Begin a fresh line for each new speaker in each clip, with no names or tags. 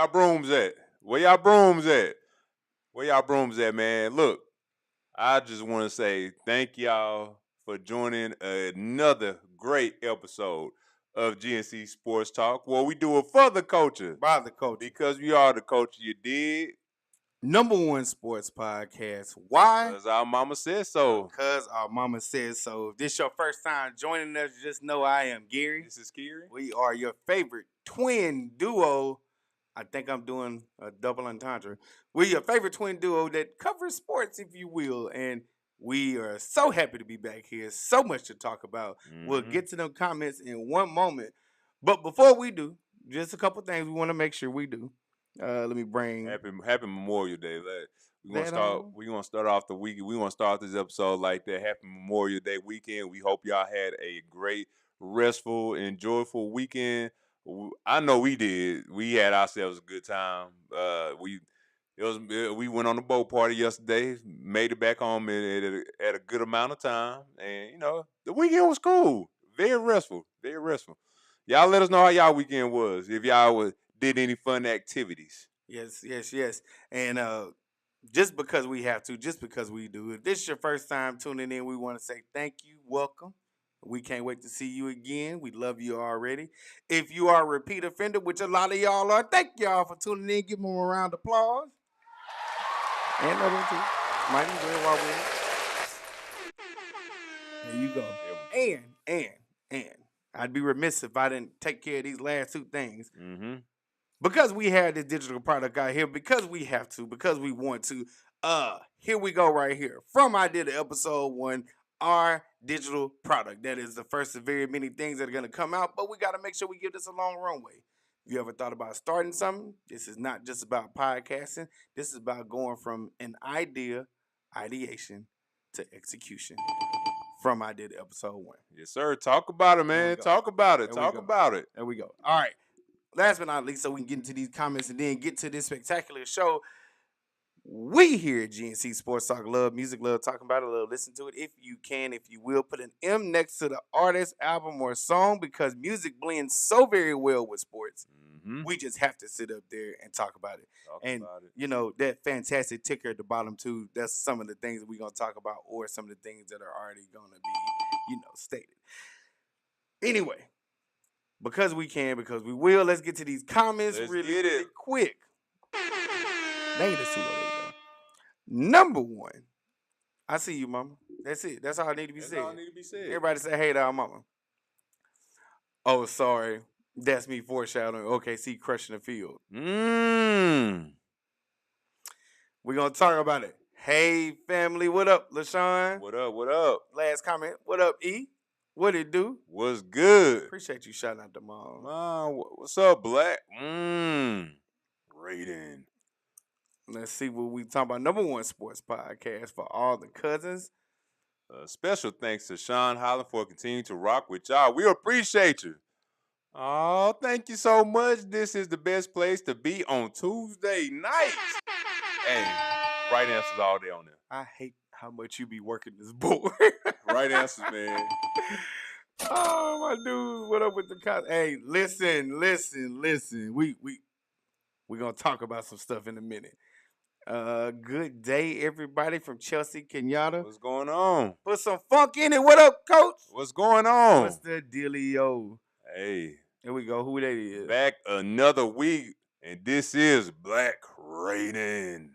y'all brooms at? Where y'all brooms at? Where y'all brooms at, man? Look, I just want to say thank y'all for joining another great episode of GNC Sports Talk, where we do it for the culture.
By the culture.
Because we are the culture, you dig?
#1 sports podcast. Why?
Because our mama said so.
Because our mama says so. If this is your first time joining us, just know I am Gary.
This is Kiri.
We are your favorite twin duo. I think I'm doing a double entendre. We're your favorite twin duo that covers sports, if you will. And we are so happy to be back here. So much to talk about. We'll get to them comments in one moment. But before we do, just a couple things we want to make sure we do. Let me bring
Happy Memorial Day. We're gonna start off the week. We're gonna start this episode like that. Happy Memorial Day weekend. We hope y'all had a great, restful, enjoyable weekend. I know we did. We had ourselves a good time. We went on the boat party yesterday. Made it back home at a good amount of time, and the weekend was cool. Very restful. Very restful. Y'all let us know how y'all weekend was. If y'all did any fun activities.
Yes. And just because we have to, just because we do. If this is your first time tuning in, we want to say thank you, welcome. We can't wait to see you again. We love you already. If you are a repeat offender, which a lot of y'all are, thank y'all for tuning in. Give them a round of applause. And another two. Might as well while we're there you go. And I'd be remiss if I didn't take care of these last two things.
Mm-hmm.
Because we had this digital product out here, because we have to, because we want to, here we go right here. From I did episode 1, our digital product. That is the first of very many things that are going to come out, but we got to make sure we give this a long runway. If you ever thought about starting something, this is not just about podcasting. This is about going from an ideation, to execution. From I did episode 1.
Yes, sir. Talk about it, man. Talk about it.
There we go. All right. Last but not least, so we can get into these comments and then get to this spectacular show. We here at GNC Sports Talk love music, love talking about it, love listen to it. If you can, if you will, put an M next to the artist, album, or song because music blends so very well with sports. Mm-hmm. We just have to sit up there and talk about it. That fantastic ticker at the bottom too, that's some of the things that we're going to talk about or some of the things that are already going to be, stated. Anyway. Because we can, because we will. Let's get to these comments really quick. Dang, that's too low. There we go. #1. I see you, mama. That's it. That's all I need to be said.
That's all need to be said.
Everybody say, hey to our mama. Oh, sorry. That's me foreshadowing. OKC crushing the field. We're going to talk about it. Hey, family. What up, LaShawn?
What up?
Last comment. What up, E? What it do?
What's good?
Appreciate you shouting out the mom.
What's up, Black? Rating.
Let's see what we talking about. #1 sports podcast for all the cousins.
Special thanks to Sean Holland for continuing to rock with y'all. We appreciate you. Oh, thank you so much. This is the best place to be on Tuesday nights. Hey, right answers all day on there.
I hate how much you be working this board.
Right answers, man.
Oh, my dude. What up with the cops? Hey, listen. We gonna talk about some stuff in a minute. Good day, everybody from Chelsea, Kenyatta.
What's going on?
Put some funk in it. What up, coach?
What's going on?
What's the dealio?
Hey.
Here we go. Who that is?
Back another week, and this is Black Rating.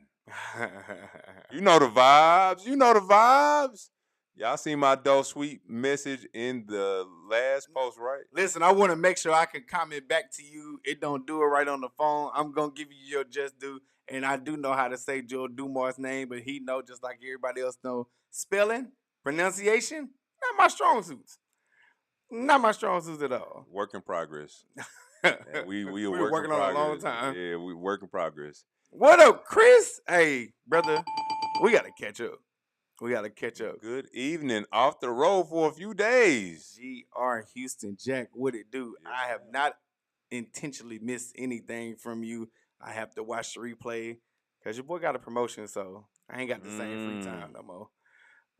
You know the vibes. Y'all seen my dope sweet message in the last post, right?
Listen, I want to make sure I can comment back to you. It don't do it right on the phone. I'm going to give you your just due. And I do know how to say Joe Dumar's name, but he know just like everybody else know. Spelling, pronunciation, not my strong suits. Not my strong suits at all.
Work in progress. we
were working on it a long time.
Yeah, we work in progress.
What up, Chris? Hey, brother, we got to catch up.
Good evening. Off the road for a few days.
GR Houston Jack, what it do? Yes, I have not intentionally missed anything from you. I have to watch the replay because your boy got a promotion, so I ain't got the same free time no more.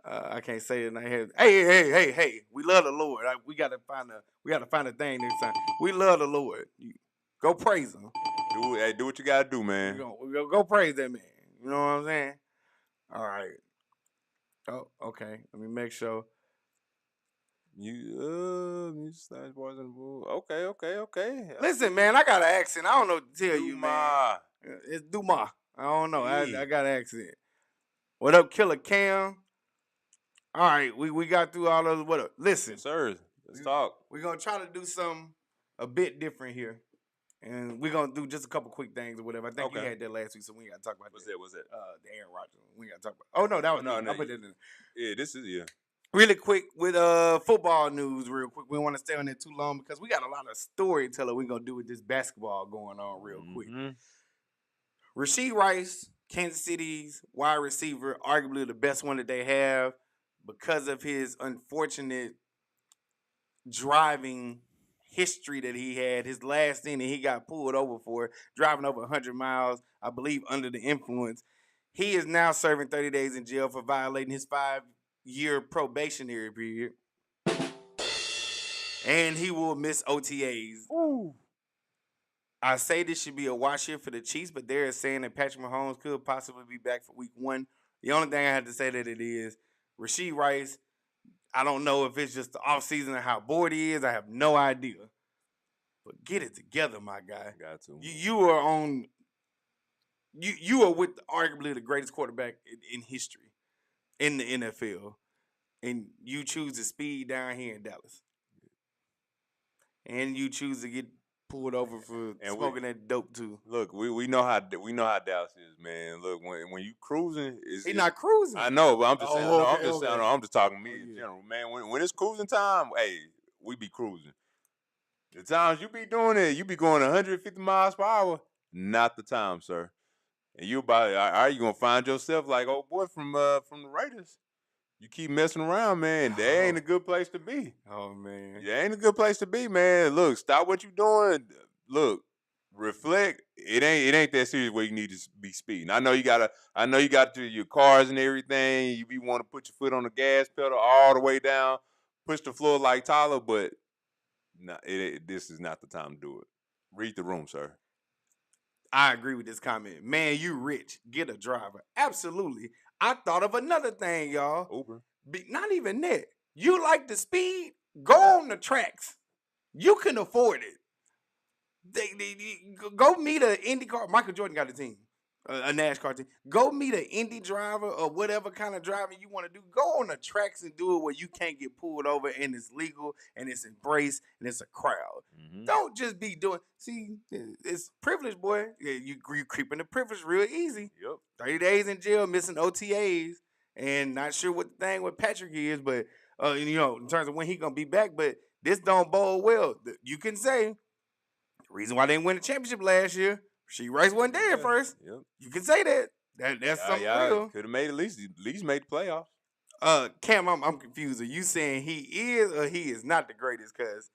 I can't say it in my head. Hey, we love the Lord. We gotta find a thing next time. We love the Lord. Go praise him.
Do what you gotta do, man.
We're gonna go praise that man. You know what I'm saying? All right. Oh, okay. Let me make sure.
You slash boys in the pool. Okay.
Listen, man, I got an accent. I don't know what to tell you, man.
Dumas.
It's Dumas. I don't know.
Yeah.
I got an accent. What up, Killer Cam? All right, we got through all those. What up? Listen,
Yes, sir. Let's talk.
We're gonna try to do something a bit different here, and we're gonna do just a couple quick things or whatever. I think you had that last week, so we ain't gotta talk about
What's
that.
What's that?
The Aaron Rodgers. We ain't gotta talk about. Oh no, that was
no.
I put that in.
Yeah, this is
Really quick with football news, real quick. We don't want to stay on that too long because we got a lot of storytelling we're gonna do with this basketball going on real quick. Rashee Rice, Kansas City's wide receiver, arguably the best one that they have because of his unfortunate driving history that he had. His last thing that he got pulled over for, driving over 100 miles, I believe, under the influence. He is now serving 30 days in jail for violating his 5-year probationary period. And he will miss OTAs.
Ooh.
I say this should be a wash here for the Chiefs, but they're saying that Patrick Mahomes could possibly be back for week 1. The only thing I have to say that it is Rashee Rice. I don't know if it's just the offseason and how bored he is. I have no idea. But get it together, my guy.
Got to.
You are on. You are with arguably the greatest quarterback in history in the NFL, and you choose to speed down here in Dallas, and you choose to get pulled over for smoking that dope too.
Look, we know how Dallas is, man. Look, when you cruising,
he's not cruising.
I know, but I'm just saying.
Okay.
I'm just talking to me in general, man. When it's cruising time, hey, we be cruising. The times you be doing it, you be going 150 miles per hour. Not the time, sir. And you are you gonna find yourself like old boy from the Raiders? You keep messing around, man. That ain't a good place to be.
Oh man,
that ain't a good place to be, man. Look, stop what you doing. Look, reflect. It ain't that serious where you need to be speeding. I know you got your cars and everything. You be want to put your foot on the gas pedal all the way down, push the floor like Tyler, but this is not the time to do it. Read the room, sir.
I agree with this comment. Man, you rich. Get a driver. Absolutely. I thought of another thing, y'all.
Uber.
Not even that. You like the speed? Go on the tracks. You can afford it. Go meet an IndyCar. Michael Jordan got a team, a NASCAR team. Go meet an Indy driver or whatever kind of driving you want to do. Go on the tracks and do it where you can't get pulled over and it's legal and it's embraced and it's a crowd. Mm-hmm. Don't just be doing. See, it's privilege, boy. You creeping the privilege real easy.
Yep.
30 days in jail, missing OTAs, and not sure what the thing with Patrick is, but in terms of when he gonna be back. But this don't bode well. You can say. The reason why they didn't win the championship last year, Rashee Rice wasn't there at first. Yep. You can say that. That's something real.
Could have made at least made the playoffs.
Cam, I'm confused. Are you saying he is or he is not the greatest? Because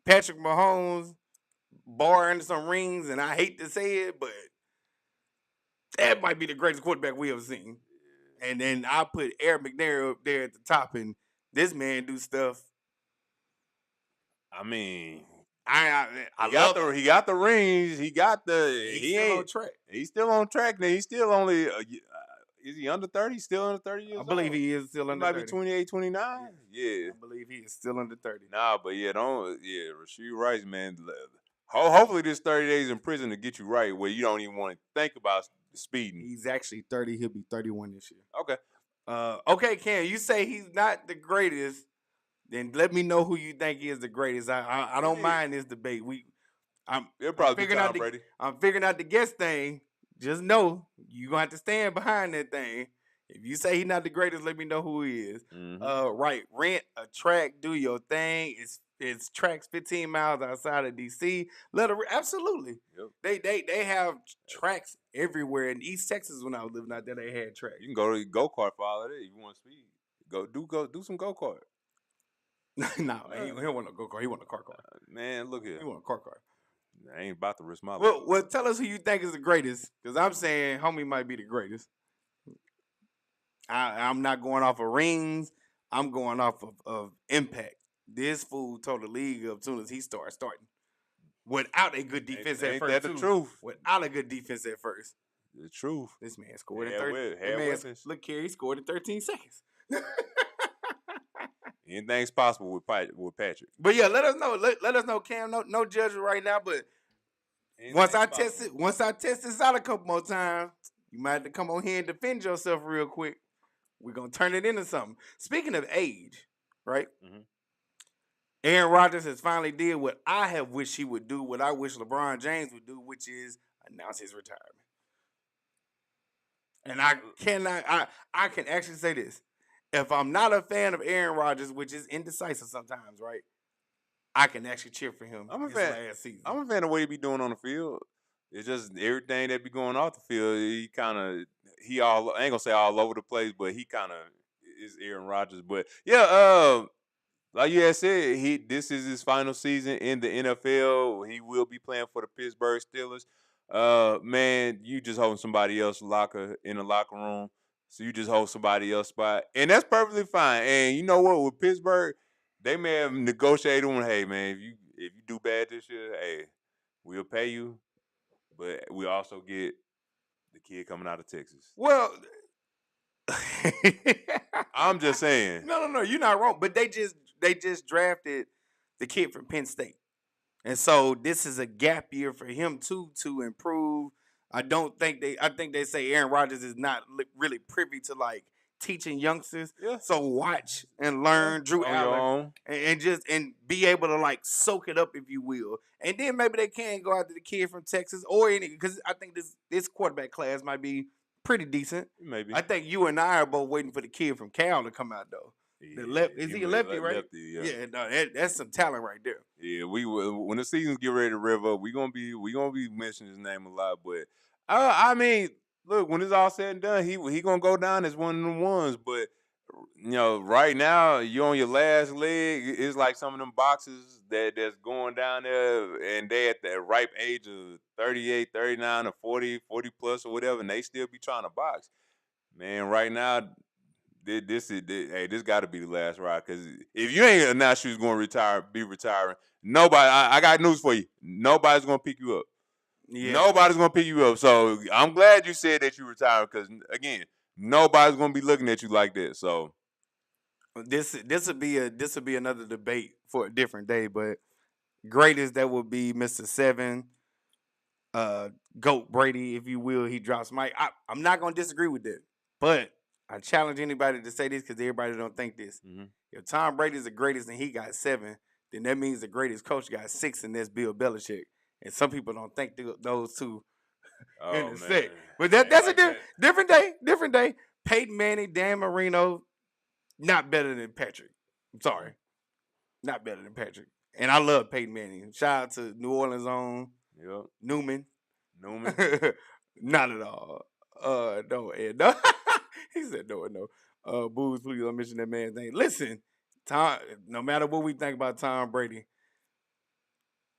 Patrick Mahomes barring some rings, and I hate to say it, but that might be the greatest quarterback we ever seen. And then I put Eric McNair up there at the top, and this man do stuff.
I mean.
He
got the rings. He's
still on track.
He's still on track. Now he's still only. Is he under 30? Still under 30 years old?
I believe he is still under 30.
Might be 28, 29. Yeah.
I believe he is still under 30.
Nah, but Rashee Rice, man. Hopefully this 30 days in prison to get you right where you don't even want to think about speeding.
He's actually 30. He'll be 31 this year.
Okay.
Okay, Ken, you say he's not the greatest. Then let me know who you think is the greatest. I don't mind this debate.
It'll probably be Tom Brady.
I'm figuring out the guess thing. Just know you're gonna have to stand behind that thing. If you say he's not the greatest, let me know who he is. Mm-hmm. Right. Rent a track, do your thing. It's tracks 15 miles outside of DC. Absolutely. Yep. They have tracks everywhere. In East Texas, when I was living out there, they had tracks.
You can go to go-kart for all of that if you want to speed. Go do some go-kart.
No, he don't want no go-kart. He want a car.
Man, look here.
He want a car.
I ain't about to risk my life.
Well, tell us who you think is the greatest, because I'm saying homie might be the greatest. I'm not going off of rings. I'm going off of impact. This fool tore the league up as soon as he started starting. without a good defense at
Ain't
first,
that the
too.
truth?
Without a good defense at first.
The truth.
This man scored in 30. Look here, he scored in 13 seconds.
Anything's possible with Patrick.
But yeah, let us know. Let us know, Cam. No judgment right now, but once I test this out a couple more times, you might have to come on here and defend yourself real quick. We're gonna turn it into something. Speaking of age, right? Mm-hmm. Aaron Rodgers has finally did what I have wished he would do, what I wish LeBron James would do, which is announce his retirement. And I can actually say this. If I'm not a fan of Aaron Rodgers, which is indecisive sometimes, right? I can actually cheer for him last season.
I'm a fan of what he be doing on the field. It's just everything that be going off the field. He I ain't gonna say all over the place, but he kind of is Aaron Rodgers. But yeah, like you had said, this is his final season in the NFL. He will be playing for the Pittsburgh Steelers. Man, you just holding somebody else's locker in the locker room. So you just hold somebody else's spot. And that's perfectly fine. And you know what? With Pittsburgh, they may have negotiated on, hey, man, if you do bad this year, hey, we'll pay you. But we also get the kid coming out of Texas.
Well,
I'm just saying.
No, you're not wrong. But they just drafted the kid from Penn State. And so this is a gap year for him too to improve. I think they say Aaron Rodgers is not really privy to like teaching youngsters. Yeah. So watch and learn Drew Allen and be able to like soak it up, if you will. And then maybe they can go after the kid from Texas because I think this quarterback class might be pretty decent.
Maybe.
I think you and I are both waiting for the kid from Cal to come out though.
Yeah,
is he a lefty, right?
Lefty, yeah.
No, that's some talent right there.
Yeah, when the seasons get ready to rev up, we gonna be mentioning his name a lot. But I mean, look, when it's all said and done, he gonna go down as one of them ones. But you know, right now you're on your last leg. It's like some of them boxers that's going down there, and they at the ripe age of 38, 39, or 40 plus or whatever, and they still be trying to box. Man, right now. This got to be the last ride, because if you ain't announced you was going to be retiring, nobody. I got news for you. Nobody's going to pick you up. Yeah. Nobody's going to pick you up. So I'm glad you said that you retired, because again, nobody's going to be looking at you like that. So
this would be another debate for a different day. But greatest that would be Mr. Seven, GOAT Brady, if you will. He drops Mike. I'm not going to disagree with that, but I challenge anybody to say this because everybody don't think this. Mm-hmm. If Tom Brady is the greatest and he got 7, then that means the greatest coach got 6, and that's Bill Belichick. And some people don't think those two in the set. But that's a different day. Different day. Peyton Manning, Dan Marino, not better than Patrick. I'm sorry. Not better than Patrick. And I love Peyton Manning. Shout out to New Orleans' own Newman. Not at all. No. He said no. Booze, please don't mention that man's name. Listen, Tom. No matter what we think about Tom Brady,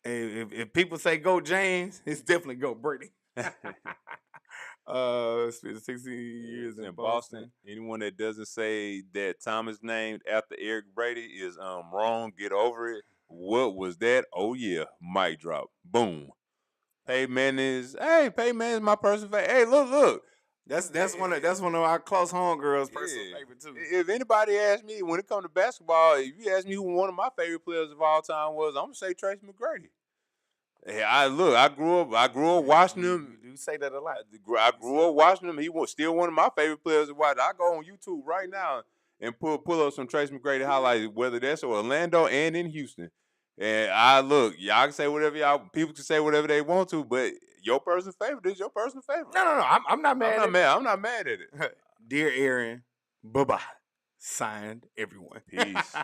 if people say go James, it's definitely go Brady. Spent 16 years in Boston.
Anyone that doesn't say that Tom is named after Eric Brady is wrong. Get over it. What was that? Oh yeah, mic drop. Boom. Peyton Manning is my personal favorite. Hey, look.
That's one of our close homegirls' personal favorite too.
If anybody asks me when it comes to basketball, if you ask me who one of my favorite players of all time was, I'm gonna say Tracy McGrady. Hey, I grew up watching him.
You say that a lot.
I grew up watching him. He was still one of my favorite players to watch. I go on YouTube right now and pull up some Tracy McGrady highlights, whether that's Orlando and in Houston. And y'all can say whatever people can say whatever they want to, but your personal favorite is your personal favorite.
No. I'm not mad.
I'm not mad at it.
Dear Aaron, bye-bye. Signed, everyone.
Peace.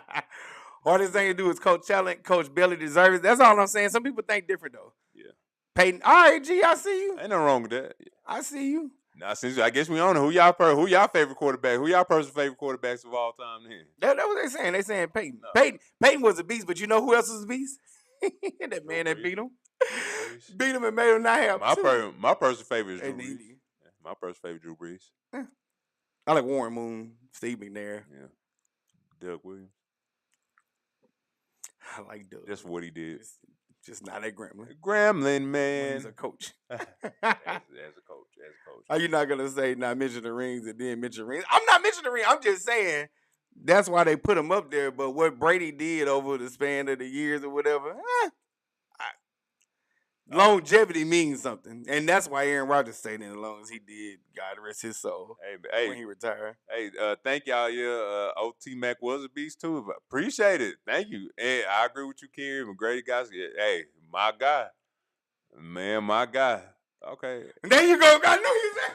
Hardest thing to do is coach talent. Coach Billy deserves it. That's all I'm saying. Some people think different though.
Yeah.
Peyton. All right, G, I see you.
Ain't nothing wrong with that.
I see you.
Now, since I guess we on who y'all favorite quarterback? Who y'all personal favorite quarterbacks of all time? Then
that's what they saying. They saying Peyton. No. Peyton was a beast, but you know who else was a beast? That man that beat him. Beat him and made him not have
my personal favorite is Drew Brees. My personal favorite, Drew Brees.
Yeah. I like Warren Moon, Steve McNair.
Yeah. Doug Williams.
I like Doug.
That's what he did.
Just not at Grambling.
Grambling, man.
He's a coach.
as a coach.
Are you not gonna say not mention the rings and then mention rings? I'm not mentioning the ring. I'm just saying that's why they put him up there. But what Brady did over the span of the years or whatever, longevity means something, and that's why Aaron Rodgers stayed in as long as he did. God rest his soul. When he retired.
Hey, thank y'all. Yeah, OT Mac was a beast too. Appreciate it. Thank you. Hey, I agree with you, Kerry. Great guys. Hey, my guy, man, my guy. Okay.
And there you go. I knew you said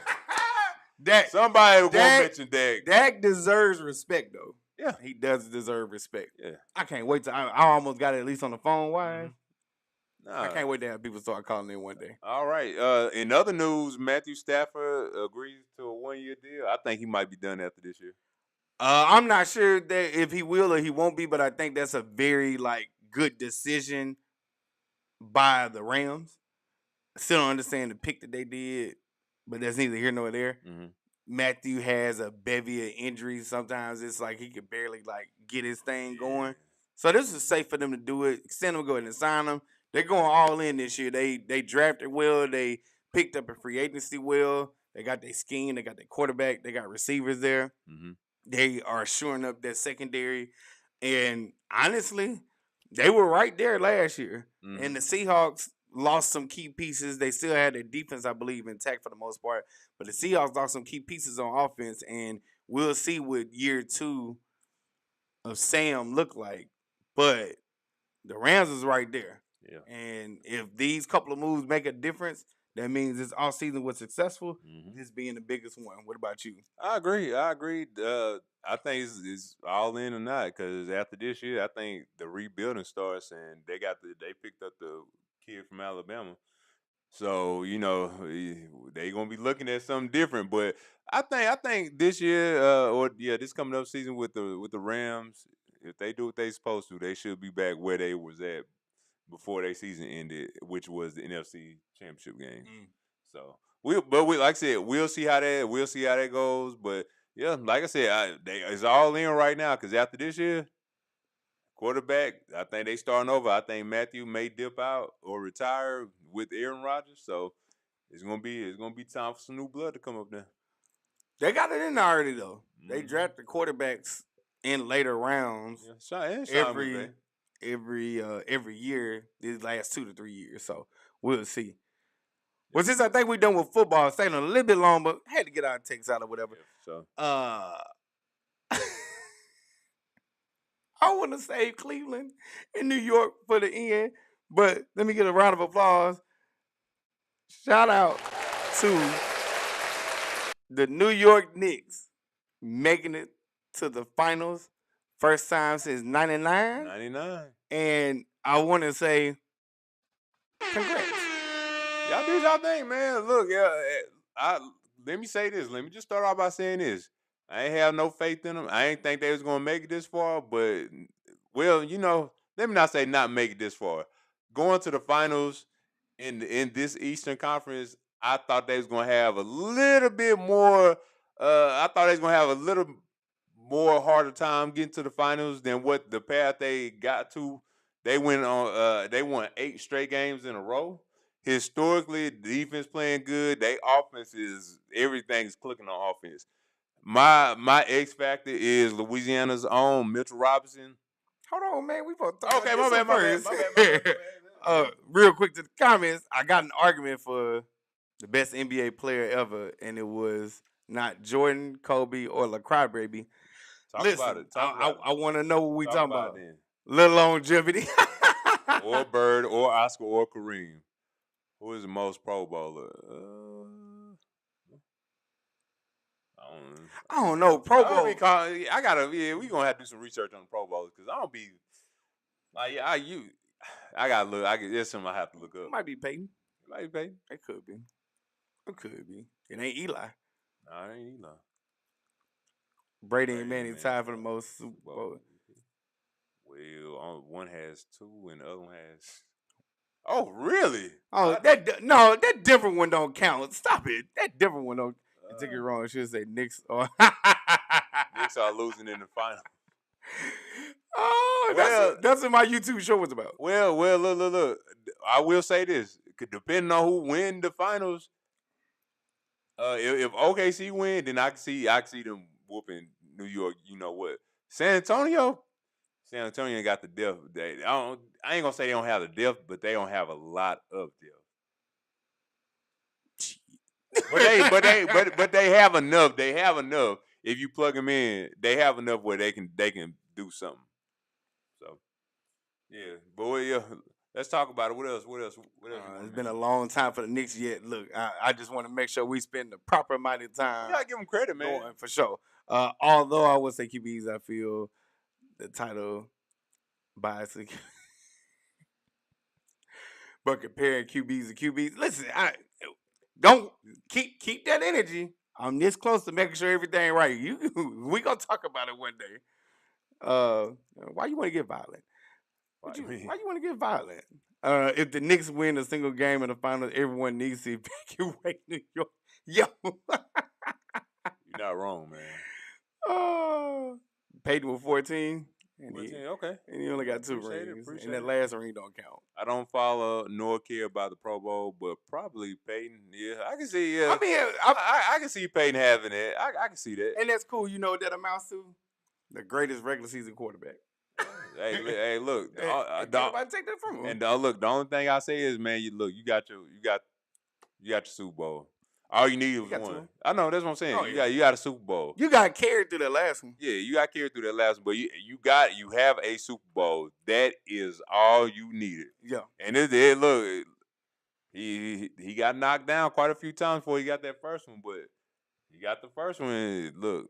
Dak.
Somebody will mention Dak.
Dak deserves respect, though.
Yeah,
he does deserve respect.
Yeah,
I can't wait to. I almost got it at least on the phone. Why?
Mm-hmm.
I can't wait to have people start calling in one day.
All right. In other news, Matthew Stafford agrees to a 1-year deal. I think he might be done after this year.
I'm not sure that if he will or he won't be, but I think that's a very good decision by the Rams. I still don't understand the pick that they did, but that's neither here nor there.
Mm-hmm.
Matthew has a bevy of injuries. Sometimes it's like he could barely get his thing going. So this is safe for them to do it. Extend him, go ahead and sign him. They're going all in this year. They drafted well. They picked up a free agency well. They got their scheme. They got their quarterback. They got receivers there.
Mm-hmm.
They are shoring up their secondary. And honestly, they were right there last year. Mm-hmm. And the Seahawks lost some key pieces. They still had their defense, I believe, intact for the most part. But the Seahawks lost some key pieces on offense. And we'll see what year 2 of Sam look like. But the Rams is right there.
Yeah.
And if these couple of moves make a difference, that means this offseason was successful, this being the biggest one. What about you?
I agree. I think it's all in or not, because after this year, I think the rebuilding starts, and they picked up the kid from Alabama. So, they're going to be looking at something different. But I think this year, this coming up season with the Rams, if they do what they're supposed to, they should be back where they was at before their season ended, which was the NFC Championship game. So like I said, we'll see how that goes. But yeah, like I said, it's all in right now, because after this year, quarterback, I think they starting over. I think Matthew may dip out or retire with Aaron Rodgers. So it's gonna be time for some new blood to come up there.
They got it in there already though. They drafted quarterbacks in later rounds. Every year, these last 2 to 3 years. So we'll see. Well, since I think we're done with football, staying a little bit long, but had to get our takes out or whatever.
Yeah, so
I want to save Cleveland and New York for the end, but let me get a round of applause. Shout out to the New York Knicks making it to the finals. First time since 99.
99.
And I want to say, congrats.
Y'all do y'all thing, man. Look, let me say this. Let me just start off by saying this. I ain't have no faith in them. I ain't think they was going to make it this far. But, well, let me not say not make it this far. Going to the finals in this Eastern Conference, I thought they was going to have a little bit more. I thought they was going to have a little more harder time getting to the finals than what the path they got to. They went on. They won 8 straight games in a row. Historically, the defense playing good. They offense everything's clicking on offense. My X factor is Louisiana's own Mitchell Robinson.
Hold on, man. We both talk
okay. My bad.
Real quick to the comments. I got an argument for the best NBA player ever, and it was not Jordan, Kobe, or LaCroix, baby. Listen, I want to know what we talking about. Little longevity.
Or Bird, or Oscar, or Kareem. Who is the most Pro Bowler?
I don't know. Pro Bowl.
we gonna have to do some research on the Pro Bowlers, because I don't be like I gotta look. There's something I have to look up.
It might be Peyton.
It
could be. It could be. It ain't Eli.
No, it ain't Eli.
Brady and Manning tied for the most Super Bowl.
Well, one has 2 and the other one has. Oh, really?
Oh, that different one don't count. Stop it. That different one don't. I took it wrong. I should say Knicks.
Knicks are losing in the final.
Oh, that's what my YouTube show was about.
Well, look. I will say this: depending on who win the finals, if OKC win, then I can see them whooping New York. You know what? San Antonio got the depth. I ain't gonna say they don't have the depth, but they don't have a lot of depth. But they have enough. They have enough. If you plug them in, they have enough where they can do something. So yeah, but yeah, let's talk about it. What else?
It's been a long time for the Knicks yet. Look, I just want to make sure we spend the proper amount of time.
You gotta give them credit, man.
For sure. Although I would say QBs, I feel the title bias. But comparing QBs to QBs, listen, I don't keep that energy. I'm this close to making sure everything right. We gonna talk about it one day. Why you want to get violent? Why you want to get violent? If the Knicks win a single game in the finals, everyone needs to evacuate New York. Yo,
you're not wrong, man.
Peyton with 14.
Okay.
And he only got 2 rings. And that last ring don't count.
I don't follow nor care about the Pro Bowl, but probably Peyton. Yeah, I can see. Yeah, I mean, I can see Peyton having it. I can see that.
And that's cool. You know what that amounts to? The greatest regular season quarterback.
hey, look.
Nobody take that from him.
And look, the only thing I say is, man, you got your Super Bowl. All you need was one. I know, that's what I'm saying. Oh, you got a Super Bowl.
You got carried through that last one.
Yeah, you got carried through that last one, but you have a Super Bowl. That is all you needed.
Yeah.
And look, he got knocked down quite a few times before he got that first one, but he got the first one. Look,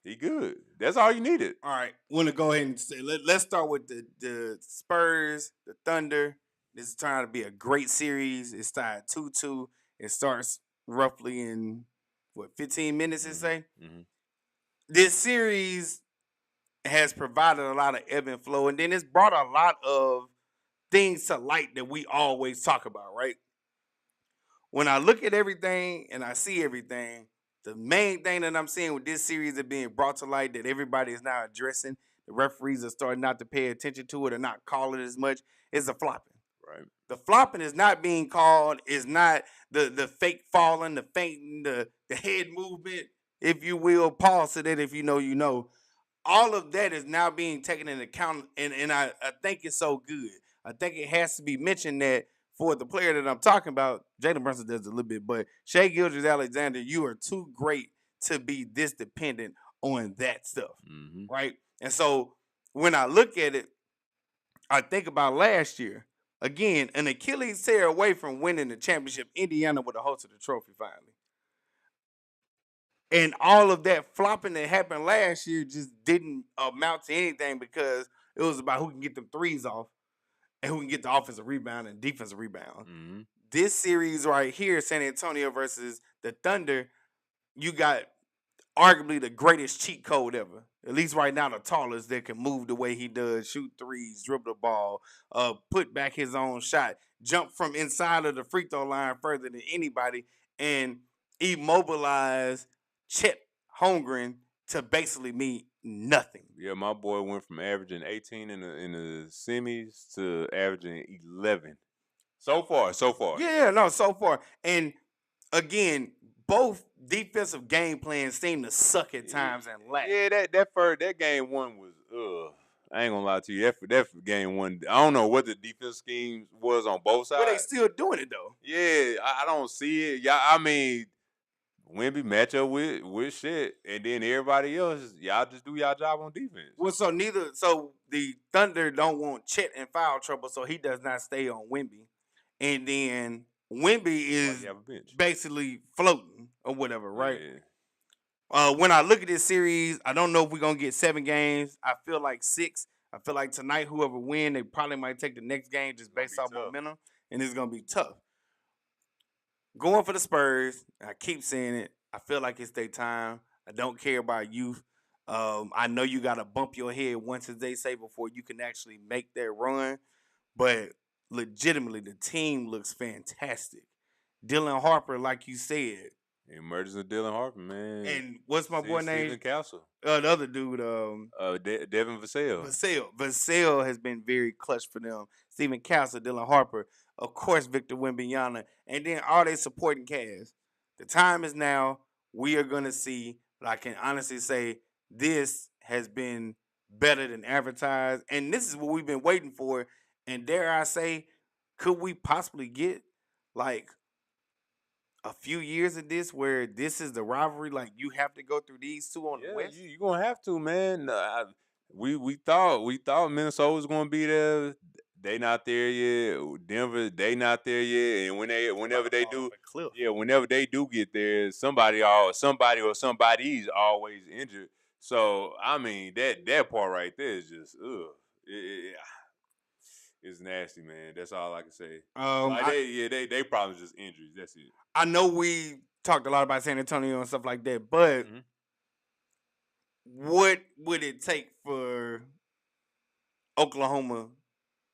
he good. That's all you needed.
All right. Want to go ahead and say, let's start with the Spurs, the Thunder. This is trying to be a great series. It's tied 2-2. It starts roughly in 15 minutes, they say.
Mm-hmm.
This series has provided a lot of ebb and flow, and then it's brought a lot of things to light that we always talk about, right? When I look at everything and I see everything, the main thing that I'm seeing with this series is being brought to light that everybody is now addressing, the referees are starting not to pay attention to it or not call it as much, is the flopping.
Right.
The flopping is not being called, is not the fake falling, the fainting, the head movement, if you will. Pause to that if you know, you know. All of that is now being taken into account, and I think it's so good. I think it has to be mentioned that for the player that I'm talking about, Jalen Brunson does a little bit, but Shai Gilgeous-Alexander, you are too great to be this dependent on that stuff, right? And so when I look at it, I think about last year. Again, an Achilles tear away from winning the championship. Indiana would have hosted the trophy finally. And all of that flopping that happened last year just didn't amount to anything because it was about who can get them threes off and who can get the offensive rebound and defensive rebound.
Mm-hmm.
This series right here, San Antonio versus the Thunder, you got arguably the greatest cheat code ever. At least right now, the tallest that can move the way he does, shoot threes, dribble the ball, put back his own shot, jump from inside of the free throw line further than anybody, and immobilize Chet Holmgren to basically mean nothing.
Yeah, my boy went from averaging 18 in the semis to averaging 11. So far.
Yeah, no, so far. And again, both defensive game plans seem to suck at times and lack.
Yeah, that game one was I ain't gonna lie to you. That game one, I don't know what the defense scheme was on both sides.
But they still doing it though.
Yeah, I don't see it. I mean, Wemby match up with shit, and then everybody else, y'all just do y'all job on defense.
Well, so the Thunder don't want Chet in foul trouble, so he does not stay on Wemby, and then Wemby is basically floating or whatever, right?
Yeah.
When I look at this series, I don't know if we're going to get 7 games. I feel like 6. I feel like tonight, whoever win, they probably might take the next game just based off momentum, and it's going to be tough. Going for the Spurs, I keep saying it. I feel like it's their time. I don't care about youth. I know you got to bump your head once, as they say, before you can actually make that run, but legitimately, the team looks fantastic. Dylan Harper, like you said,
Emergence of Dylan Harper, man.
And what's my boy name?
Stephen Castle.
The other dude,
Devin Vassell.
Vassell has been very clutch for them. Stephen Castle, Dylan Harper, of course, Victor Wembanyama, and then all their supporting cast. The time is now. We are going to see, but I can honestly say this has been better than advertised, and this is what we've been waiting for. And dare I say, could we possibly get like a few years of this where this is the rivalry? Like you have to go through these two on the West.
You're gonna have to, man. We thought Minnesota was gonna be there. They not there yet. Denver, they not there yet. And whenever they do get there, somebody or somebody's always injured. So I mean that part right there is just it's nasty, man. That's all I can say. They probably just injuries. That's it.
I know we talked a lot about San Antonio and stuff like that, but what would it take for Oklahoma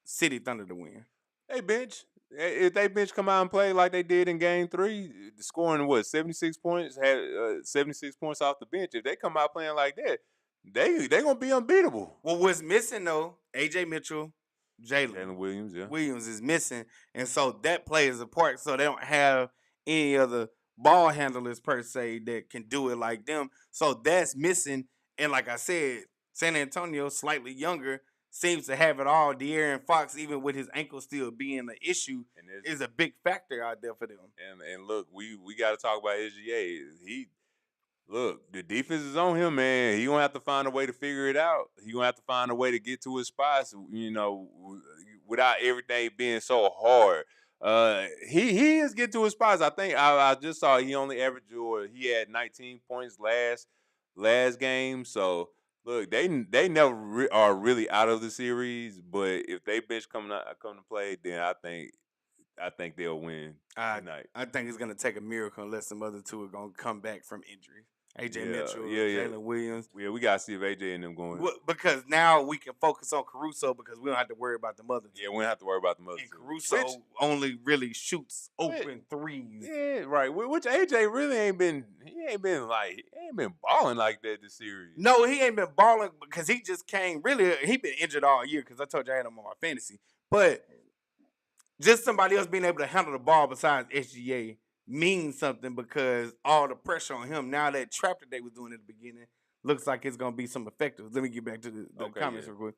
City Thunder to win?
They bench. If they bench come out and play like they did in Game 3, scoring 76 points, had 76 points off the bench. If they come out playing like that, they gonna be unbeatable.
Well, what's missing though? AJ Mitchell,
Jalen Williams,
Williams is missing, and so that plays a part. So they don't have any other ball handlers per se that can do it like them. So that's missing. And like I said, San Antonio, slightly younger, seems to have it all. De'Aaron Fox, even with his ankle still being an issue, is a big factor out there for them.
And look, we got to talk about SGA. Look, the defense is on him, man. He gonna have to find a way to figure it out. He gonna have to find a way to get to his spots, without everything being so hard. He is getting to his spots. I think I just saw he only averaged, or he had 19 points last game. So look, they never are really out of the series. But if they bench come to play, then I think they'll win tonight.
I think it's gonna take a miracle unless some other two are gonna come back from injury. AJ Mitchell, Jalen Williams.
Yeah, we gotta see if AJ and them going.
Because now we can focus on Caruso because we don't have to worry about the mother.
Yeah, we don't have to worry about the mother.
And Caruso only really shoots open threes.
Yeah, right. Which AJ really ain't been balling like that this series.
No, he ain't been balling because he just came. Really, he been injured all year because I told you I had him on my fantasy. But just somebody else being able to handle the ball besides SGA means something because all the pressure on him. Now that trap that they was doing at the beginning looks like it's going to be some effective. Let me get back to the comments real quick.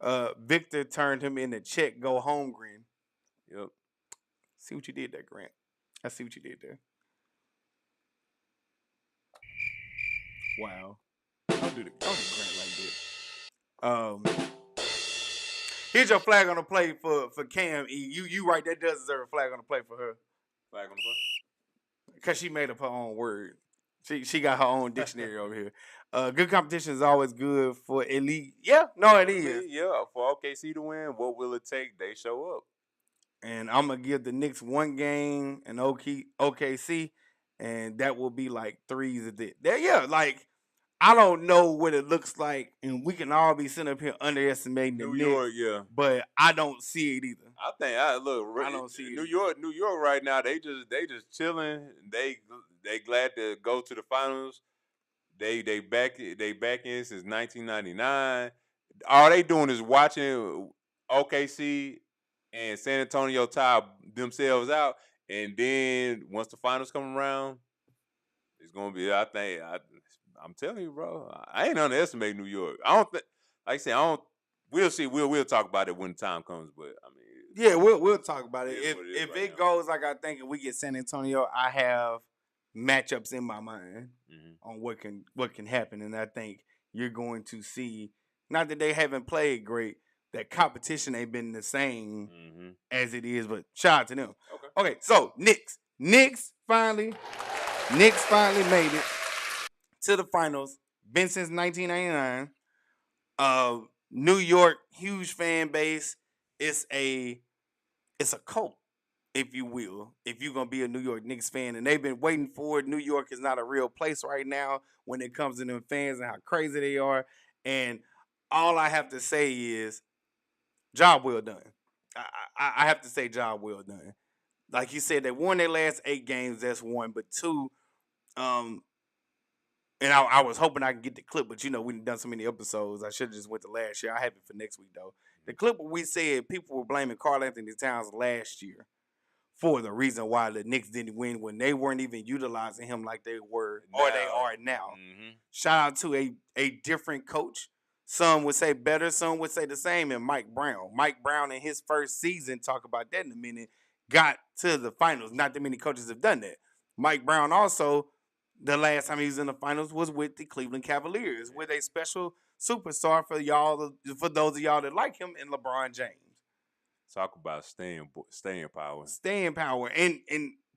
Yeah. Victor turned him into check, go home, Green.
Yep.
See what you did there, Grant. I see what you did there. Wow. Don't do Grant like that. Here's your flag on the play for Cam E. You right, that does deserve a flag on the play for her.
Flag on the play?
Because she made up her own word. She got her own dictionary over here. Good competition is always good for elite. Yeah, no, it is.
Yeah, for OKC to win, what will it take? They show up.
And I'm going to give the Knicks one game in OKC, and that will be like threes of it. Yeah, like, I don't know what it looks like, and we can all be sitting up here underestimating the
York,
Knicks, but I don't see it either.
I don't see New York right now. They just chilling. They glad to go to the finals. They back in since 1999. All they doing is watching OKC and San Antonio tie themselves out, and then once the finals come around, it's gonna be. I'm telling you, bro. I ain't underestimating New York. I don't think. Like I said, I don't. We'll see. We'll talk about it when the time comes. But I mean,
yeah, we'll talk about it. If it goes like I think, and we get San Antonio, I have matchups in my mind on what can happen, and I think you're going to see. Not that they haven't played great, that competition ain't been the same as it is. But shout out to them. Okay. So Knicks finally made it to the finals. Been since 1999. New York, huge fan base. It's a cult, if you will, if you're going to be a New York Knicks fan. And they've been waiting for it. New York is not a real place right now when it comes to them fans and how crazy they are. And all I have to say is, job well done. I have to say job well done. Like you said, they won their last 8 games. That's one. But 2, And I was hoping I could get the clip, but we've done so many episodes. I should have just went to last year. I have it for next week though. The clip where we said people were blaming Karl Anthony Towns last year for the reason why the Knicks didn't win when they weren't even utilizing him like they were or they are now.
Mm-hmm.
Shout out to a different coach. Some would say better, some would say the same. And Mike Brown. Mike Brown in his first season, talk about that in a minute, got to the finals. Not that many coaches have done that. Mike Brown also, the last time he was in the finals was with the Cleveland Cavaliers with a special superstar for y'all, for those of y'all that like him, and LeBron James.
Talk about staying power.
Staying power. And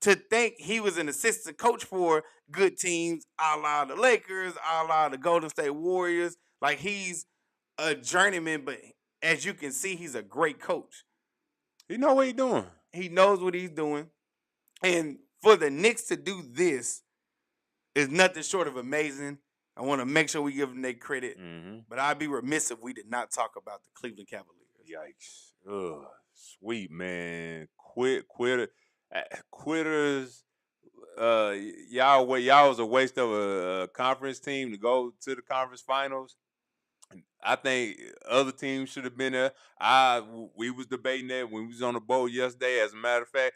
to think he was an assistant coach for good teams, a la the Lakers, a la the Golden State Warriors. Like, he's a journeyman, but as you can see, he's a great coach.
He know what he's doing.
He knows what he's doing. And for the Knicks to do this is nothing short of amazing. I want to make sure we give them their credit.
Mm-hmm.
But I'd be remiss if we did not talk about the Cleveland Cavaliers.
Yikes. Ugh. Sweet, man. Quitters. Y'all was a waste of a conference team to go to the conference finals. I think other teams should have been there. We was debating that when we was on the boat yesterday. As a matter of fact,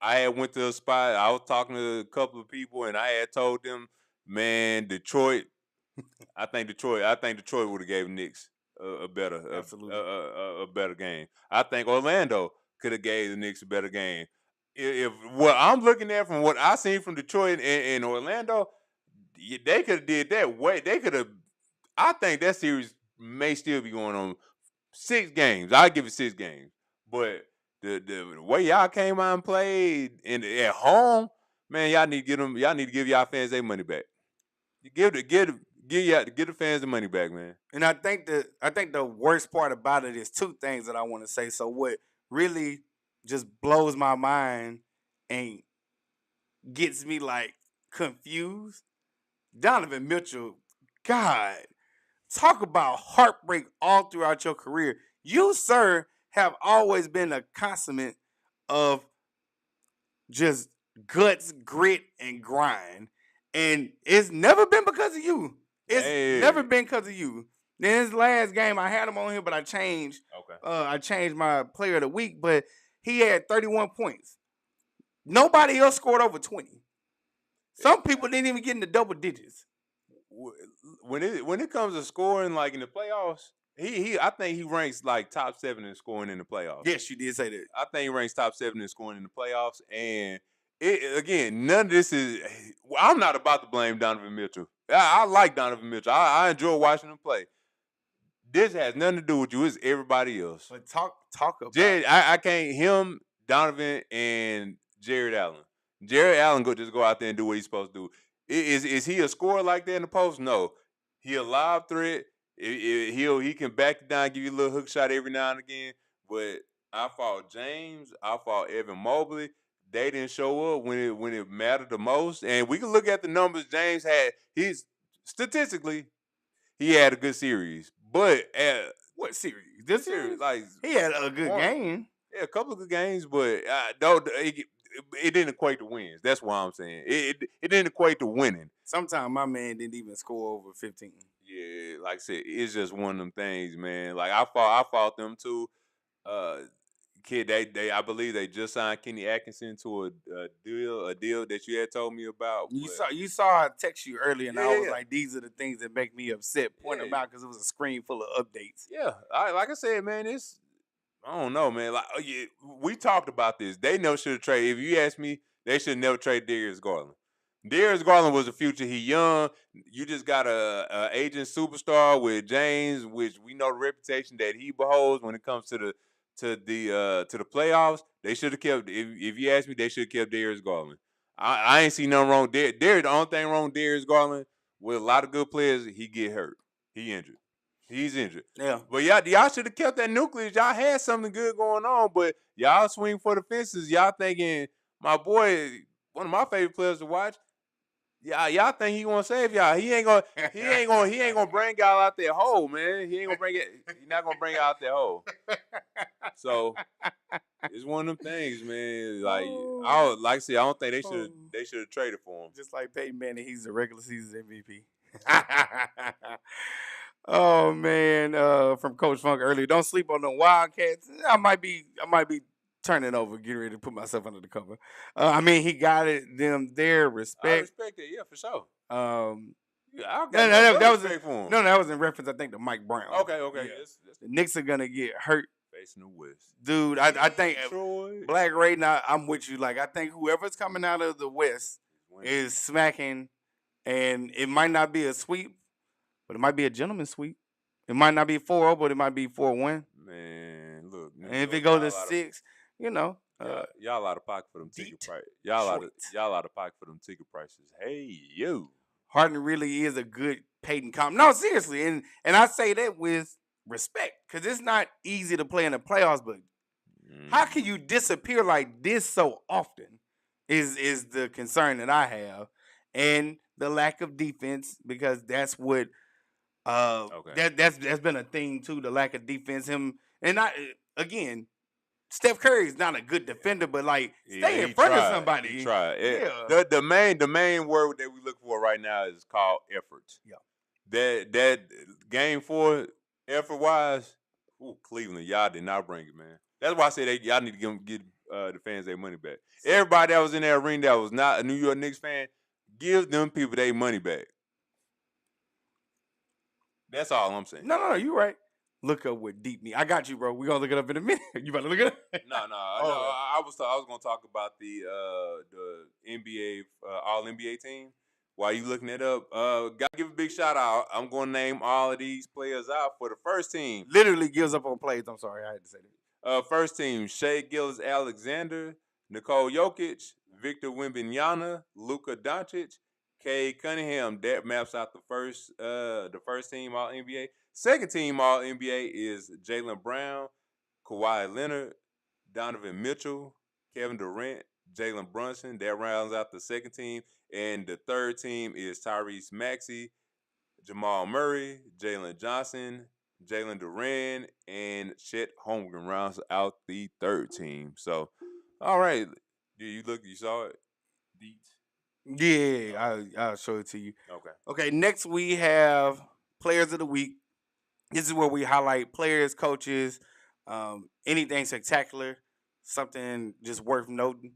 I had went to a spot. I was talking to a couple of people, and I had told them, man, Detroit. I think Detroit would have gave Knicks a better game. I think Orlando could have gave the Knicks a better game. If what I'm looking at from what I seen from Detroit and Orlando, they could have did that way. They could have. I think that series may still be going on 6 games. I'll give it 6 games. But the way y'all came out and played at home, man, y'all need to give y'all fans their money back. Give the fans the money back, man.
And I think the worst part about it is 2 things that I want to say. So what really just blows my mind and gets me like confused, Donovan Mitchell, God, talk about heartbreak all throughout your career. You, sir, have always been a consummate of just guts, grit, and grind. And it's never been because of you. It's never been because of you. In his last game, I had him on here, but I changed.
Okay.
I changed my player of the week, but he had 31 points. Nobody else scored over 20. Some people didn't even get in the double digits.
When it comes to scoring, like in the playoffs, I think he ranks like top 7 in scoring in the playoffs.
Yes, you did say that.
I think he ranks top 7 in scoring in the playoffs. And again, none of this is. I'm not about to blame Donovan Mitchell. I like Donovan Mitchell. I enjoy watching him play. This has nothing to do with you. It's everybody else.
But talk about
I can't. Him, Donovan, and Jared Allen. Jared Allen just go out there and do what he's supposed to do. Is he a scorer like that in the post? No. He a live threat. He can back it down, give you a little hook shot every now and again. But I fought James. I fought Evan Mobley. They didn't show up when it mattered the most. And we can look at the numbers James had. Statistically, he had a good series. But
what series? This series?
Like,
he had a good game.
Yeah, a couple of good games, but it didn't equate to wins. That's what I'm saying. It didn't equate to winning.
Sometimes my man didn't even score over 15.
Yeah, like I said, it's just one of them things, man. Like I fought them too. I believe they just signed Kenny Atkinson to a deal that you had told me about.
You saw I text you earlier, and I was like, these are the things that make me upset. Point them out because it was a screen full of updates.
Yeah, like I said, man, I don't know, man. Like, we talked about this. They never should have traded. If you ask me, they should never trade Darius Garland. Darius Garland was the future. He young. You just got a aging superstar with James, which we know the reputation that he beholds when it comes to the playoffs. They should have kept. If you ask me, they should have kept Darius Garland. I ain't seen nothing wrong. The only thing wrong with Darius Garland with a lot of good players, he get hurt. He injured. He's injured.
Yeah.
But y'all should have kept that nucleus. Y'all had something good going on, but y'all swing for the fences. Y'all thinking, my boy, one of my favorite players to watch. Y'all think he gonna save y'all. He ain't gonna bring y'all out that hole, man. He's not gonna bring y'all out that hole. So it's one of them things, man. Like I said, I don't think they should have traded for
Just like Peyton Manning, he's the regular season MVP. Oh man, from Coach Funk earlier. Don't sleep on the Wildcats. I might be turning over, getting ready to put myself under the cover. I mean, he got them their respect.
I respect it, yeah, for sure. Yeah, I got
that was
respect for him.
No, that was in reference, I think, to Mike Brown.
Okay. Yeah.
The Knicks are gonna get hurt.
Facing the West.
Dude, I think
Detroit.
Black Ray, now I'm with you. Like, I think whoever's coming out of the West is smacking, and it might not be a sweep, but it might be a gentleman's sweep. It might not be 4-0, but it might be 4-1.
Man, look.
And if it goes to 6,
y'all out of pocket for them ticket prices. Y'all out of pocket for them ticket prices. Hey, you.
Harden really is a good Peyton comp. No, seriously, and I say that with respect, because it's not easy to play in the playoffs, but how can you disappear like this so often is the concern that I have, and the lack of defense, because that's what that's been a thing too, the lack of defense. Again, Steph Curry's not a good defender, but like stay in front of somebody.
He tried. The main word that we look for right now is called effort.
Yeah.
That game 4, effort wise, Cleveland, y'all did not bring it, man. That's why I say y'all need to give the fans their money back. Everybody that was in that arena that was not a New York Knicks fan, give them people their money back. That's all I'm saying.
No, you're right. Look up what deep mean. I got you, bro. We're gonna look it up in a minute. You about to look it up?
No. I was gonna talk about the NBA All NBA team. While you looking it up, gotta give a big shout out. I'm gonna name all of these players out for the first team.
Literally gives up on plays. I'm sorry, I had to say that.
First team: Shai Gilgeous-Alexander, Nikola Jokic, Victor Wembanyama, Luka Doncic, Cade Cunningham. That maps out the first team All NBA. Second team All NBA is Jaylen Brown, Kawhi Leonard, Donovan Mitchell, Kevin Durant, Jalen Brunson. That rounds out the second team. And the third team is Tyrese Maxey, Jamal Murray, Jalen Johnson, Jalen Duran, and Chet Holmgren rounds out the third team. So, all right. You saw it?
Yeah, I'll show it to you.
Okay,
next we have Players of the Week. This is where we highlight players, coaches, anything spectacular, something just worth noting.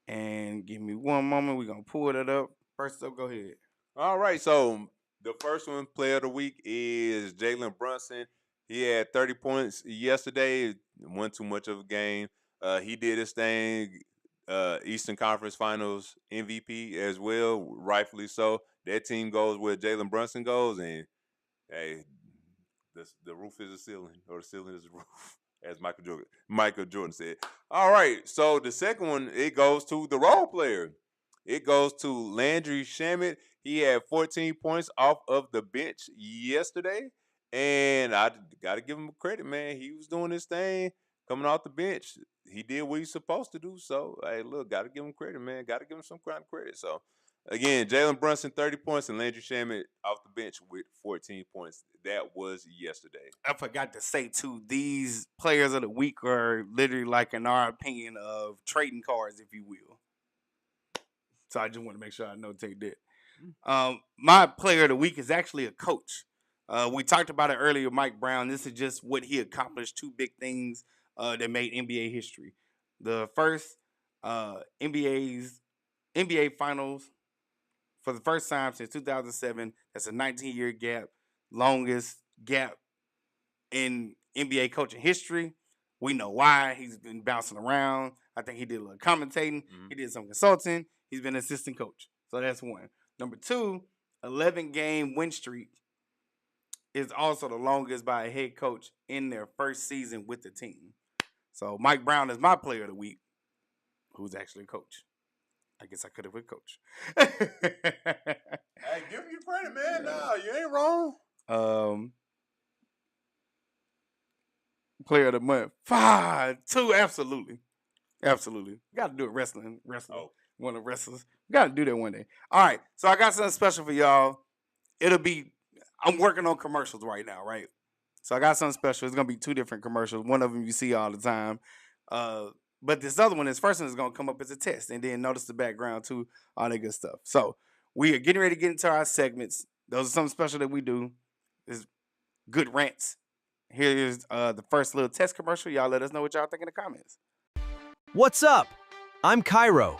And give me one moment. We're going to pull that up. First up, go ahead.
All right. So the first one, player of the week, is Jalen Brunson. He had 30 points yesterday. Wasn't too much of a game. He did his thing. Eastern Conference Finals MVP as well, rightfully so. That team goes where Jalen Brunson goes. And, hey, the roof is the ceiling, or the ceiling is the roof, as Michael Jordan said. All right, so the second one, it goes to the role player. It goes to Landry Shamet. He had 14 points off of the bench yesterday, and I got to give him credit, man. He was doing his thing coming off the bench. He did what he's supposed to do, so, hey, look, got to give him credit, man. Got to give him some kind of credit. So, again, Jalen Brunson, 30 points, and Landry Shamet off the bench with 14 points. That was yesterday.
I forgot to say, too, these players of the week are literally, like, in our opinion, of trading cards, if you will. So I just want to make sure I notate that. My player of the week is actually a coach. We talked about it earlier, Mike Brown. This is just what he accomplished, 2 big things that made NBA history. The first, NBA Finals for the first time since 2007. That's a 19-year gap, longest gap in NBA coaching history. We know why. He's been bouncing around. I think he did a little commentating. Mm-hmm. He did some consulting. He's been an assistant coach. So that's one. Number 2, 11-game win streak is also the longest by a head coach in their first season with the team. So Mike Brown is my player of the week, who's actually a coach. I guess I could have been coach.
Hey, give me credit, man. No, you ain't wrong.
Player of the month. 2, absolutely. Absolutely. Got to do it wrestling.
Oh.
One of the wrestlers. Got to do that one day. All right. So I got something special for y'all. I'm working on commercials right now, right? So I got something special. It's going to be 2 different commercials. One of them you see all the time. But this other one, this first one is going to come up as a test. And then notice the background too, all that good stuff. So we are getting ready to get into our segments. Those are something special that we do. Is good rants. Here is the first little test commercial. Y'all let us know what y'all think in the comments.
What's up? I'm Cairo.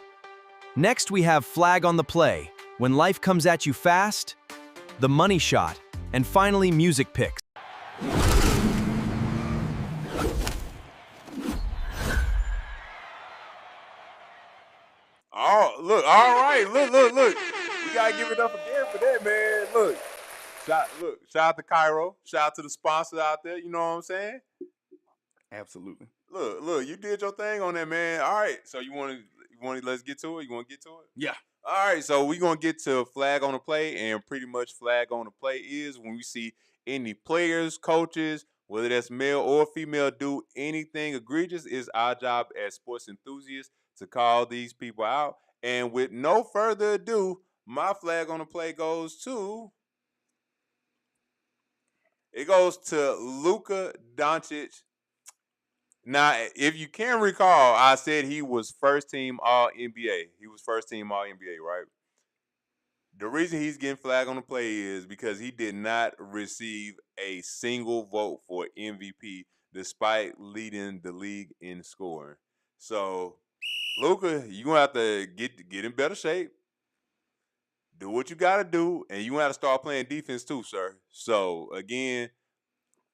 Next, we have Flag on the Play, when life comes at you fast, the money shot, and finally music picks.
Oh, look, all right, look. We gotta give it up again for that, man. Look, shout out to Cairo. Shout out to the sponsor out there. You know what I'm saying?
Absolutely.
Look, you did your thing on that, man. All right, so you want to let's get to it. You want to get to it?
Yeah.
All right, so we're going to get to flag on the play, and pretty much flag on the play is when we see any players, coaches, whether that's male or female, do anything egregious. It's our job as sports enthusiasts to call these people out. And with no further ado, my flag on the play goes to Luka Doncic. Now, if you can recall, I said he was first team All NBA. He was first team All NBA, right? The reason he's getting flag on the play is because he did not receive a single vote for MVP despite leading the league in scoring. So, Luka, you're going to have to get in better shape. Do what you got to do, and you're going to have to start playing defense too, sir. So, again,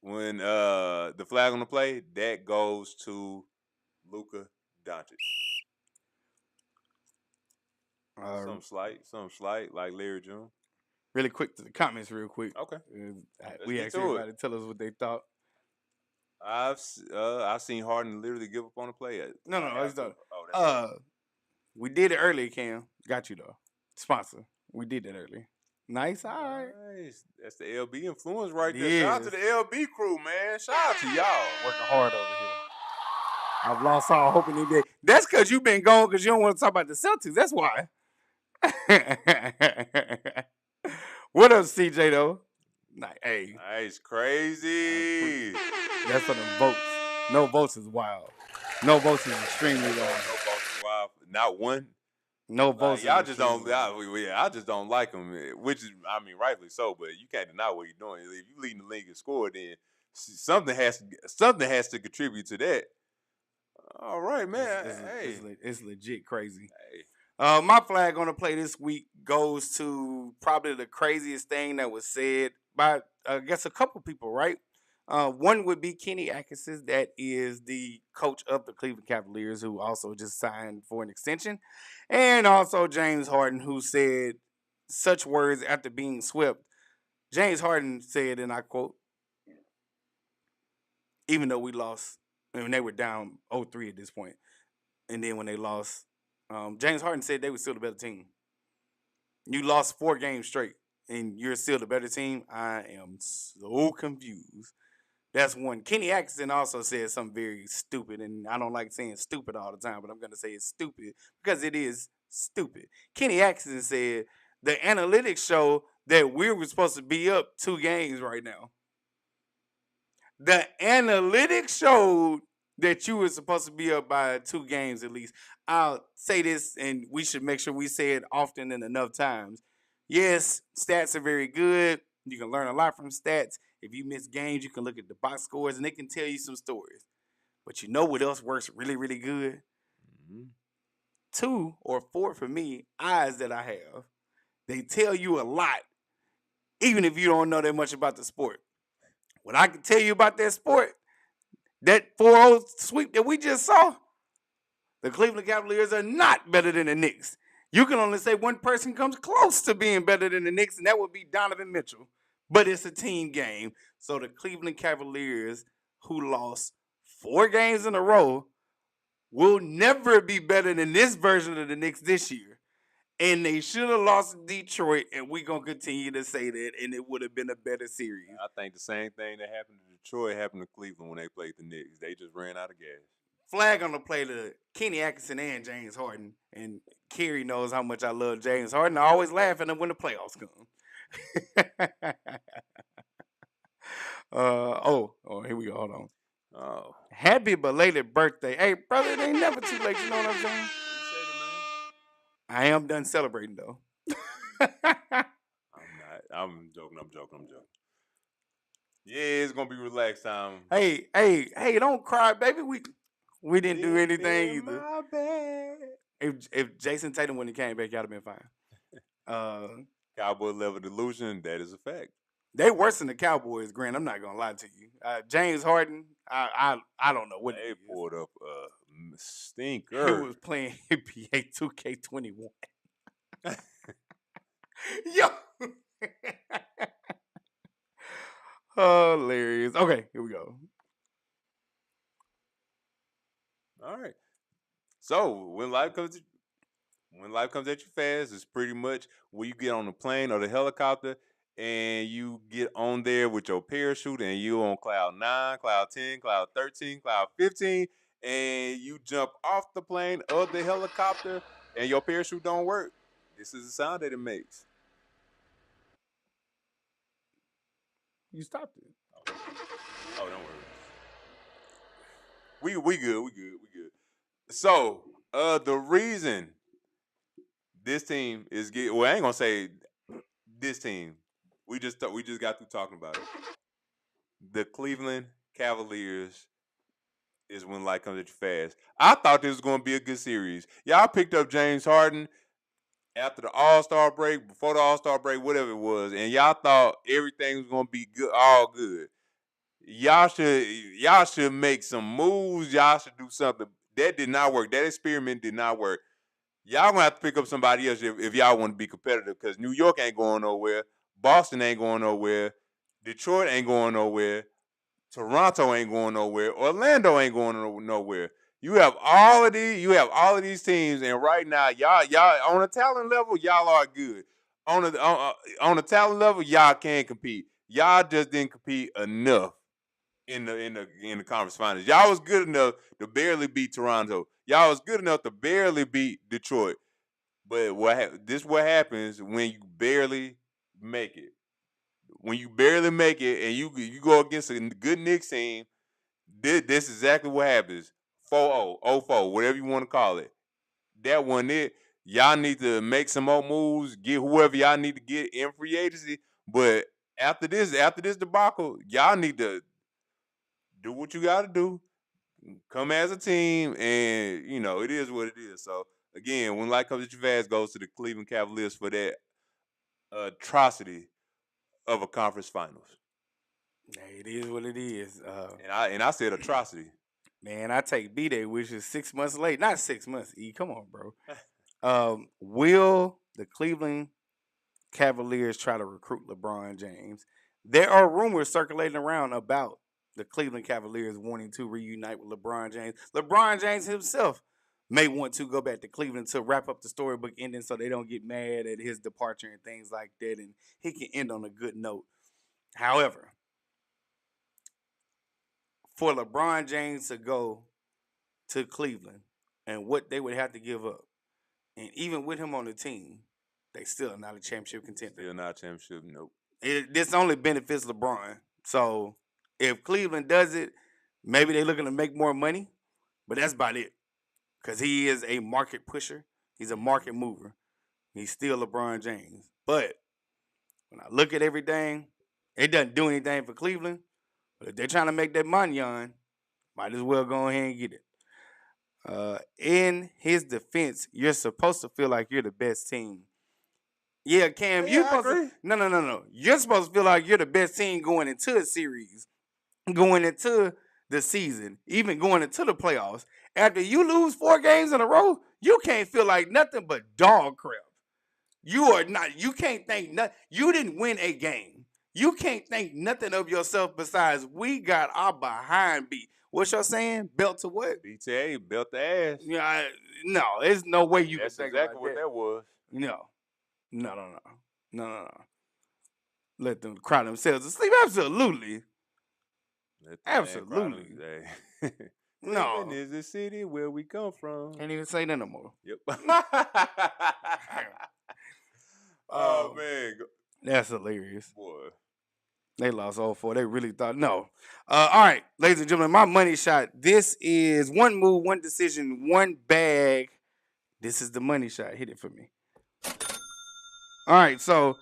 when the flag on the play, that goes to Luka Doncic. Something slight, like Larry June.
Really quick to the comments, real quick.
Okay.
We asked everybody to tell us what they thought.
I've seen Harden literally give up on the play.
We did it earlier, Cam. Got you though. Sponsor. We did that earlier. Nice, all right.
Nice. That's the LB influence right there. Shout out to the LB crew, man. Shout out to y'all.
Working hard over here. I've lost all hope in the day. That's because you've been gone because you don't want to talk about the Celtics. That's why. What up, CJ, though? Hey.
Nice, crazy.
That's for the votes. No votes is wild. No votes is extremely wild.
No votes is wild. Not one.
No votes.
Y'all just don't. I just don't like him, which is, I mean, rightfully so. But you can't deny what you're doing. If you leading the league in score, then something has to contribute to that. All right, man.
It's legit crazy. Hey. My flag on the play this week goes to probably the craziest thing that was said by, I guess, a couple people, right? One would be Kenny Atkinson, that is the coach of the Cleveland Cavaliers, who also just signed for an extension. And also James Harden, who said such words after being swept. James Harden said, and I quote, even though we lost, and they were down 0-3 at this point, and then when they lost, James Harden said they were still the better team. You lost 4 games straight, and you're still the better team. I am so confused. That's one. Kenny Atkinson also said something very stupid, and I don't like saying stupid all the time, but I'm going to say it's stupid because it is stupid. Kenny Atkinson said the analytics show that we were supposed to be up 2 games right now. The analytics showed that you were supposed to be up by 2 games at least. I'll say this, and we should make sure we say it often and enough times. Yes, stats are very good. You can learn a lot from stats. If you miss games, you can look at the box scores, and it can tell you some stories. But you know what else works really, really good? 2 or 4 for me, eyes that I have. They tell you a lot, even if you don't know that much about the sport. What I can tell you about that sport, that 4-0 sweep that we just saw, the Cleveland Cavaliers are not better than the Knicks. You can only say one person comes close to being better than the Knicks, and that would be Donovan Mitchell. But it's a team game. So the Cleveland Cavaliers, who lost 4 games in a row, will never be better than this version of the Knicks this year. And they should have lost to Detroit, and we're going to continue to say that, and it would have been a better series.
I think the same thing that happened to Detroit happened to Cleveland when they played the Knicks. They just ran out of gas.
Flag on the play to Kenny Atkinson and James Harden. And Kerry knows how much I love James Harden. I always laugh at him when the playoffs come. Here we go. Hold on.
Oh.
Happy belated birthday. Hey, brother, it ain't never too late. You know what I'm saying? I am done celebrating, though.
I'm not. I'm joking. Yeah, it's gonna be relaxed time.
Hey, don't cry, baby. We didn't do anything either.
My bad.
If Jason Tatum wouldn't have came back, y'all have been fine.
Cowboy level delusion, that is a fact.
They worse than the Cowboys, Grant. I'm not gonna lie to you. James Harden, I don't know what
they pulled up a stinker.
He was playing NBA 2K21. Yo, hilarious. Okay, here we go.
All right. So when life comes at you fast, it's pretty much when you get on the plane or the helicopter and you get on there with your parachute and you on cloud 9, cloud 10, cloud 13, cloud 15, and you jump off the plane or the helicopter and your parachute don't work. This is the sound that it makes.
You stopped it.
Oh, don't worry. We good. So, the reason this team is I ain't gonna say this team. We just got through talking about it. The Cleveland Cavaliers is when light comes at you fast. I thought this was gonna be a good series. Y'all picked up James Harden after the All-Star break, before the All-Star break, whatever it was, and y'all thought everything was gonna be good, all good. Y'all should make some moves. Y'all should do something. That did not work. That experiment did not work. Y'all gonna have to pick up somebody else if y'all want to be competitive, because New York ain't going nowhere. Boston ain't going nowhere. Detroit ain't going nowhere. Toronto ain't going nowhere. Orlando ain't going nowhere. You have all of these teams, and right now, y'all on a talent level, y'all are good. On a talent level, y'all can compete. Y'all just didn't compete enough in the conference finals. Y'all was good enough to barely beat Toronto. Y'all was good enough to barely beat Detroit. But this is what happens when you barely make it. When you barely make it and you go against a good Knicks team, this is exactly what happens. 4-0, 0-4, whatever you want to call it. That wasn't it. Y'all need to make some more moves, get whoever y'all need to get in free agency. But after this debacle, y'all need to do what you got to do. Come as a team, and it is what it is. So again, when light comes at you fast, goes to the Cleveland Cavaliers for that atrocity of a conference finals.
Hey, it is what it is.
And I said atrocity.
Man, I take B-Day, which is 6 months late. Not 6 months, E. Come on, bro. Will the Cleveland Cavaliers try to recruit LeBron James? There are rumors circulating around about the Cleveland Cavaliers wanting to reunite with LeBron James. LeBron James himself may want to go back to Cleveland to wrap up the storybook ending so they don't get mad at his departure and things like that, and he can end on a good note. However, for LeBron James to go to Cleveland and what they would have to give up, and even with him on the team, they still are not a championship contender.
Still not a championship, nope.
This only benefits LeBron. So if Cleveland does it, maybe they're looking to make more money, but that's about it. Because he is a market pusher. He's a market mover. He's still LeBron James. But when I look at everything, it doesn't do anything for Cleveland. But if they're trying to make that money on, might as well go ahead and get it. In his defense, you're supposed to feel like you're the best team. Yeah, Cam, you're supposed to. No. You're supposed to feel like you're the best team going into a series, going into the season, even going into the playoffs. After you lose 4 games in a row, you can't feel like nothing but dog crap. You can't think nothing. You didn't win a game. You can't think nothing of yourself besides we got our behind beat. What's your saying? Belt to what?
BTA, belt the ass.
Yeah, no, there's no way you
That's
can think
exactly
about
what that was.
No. Let them cry themselves to sleep. Absolutely. Absolutely. No.
Cleveland is the city where we come from.
Can't even say that no more.
Yep. Oh, man.
That's hilarious.
Boy.
They lost 0-4. They really thought no. All right, ladies and gentlemen, my money shot. This is one move, one decision, one bag. This is the money shot. Hit it for me. All right, so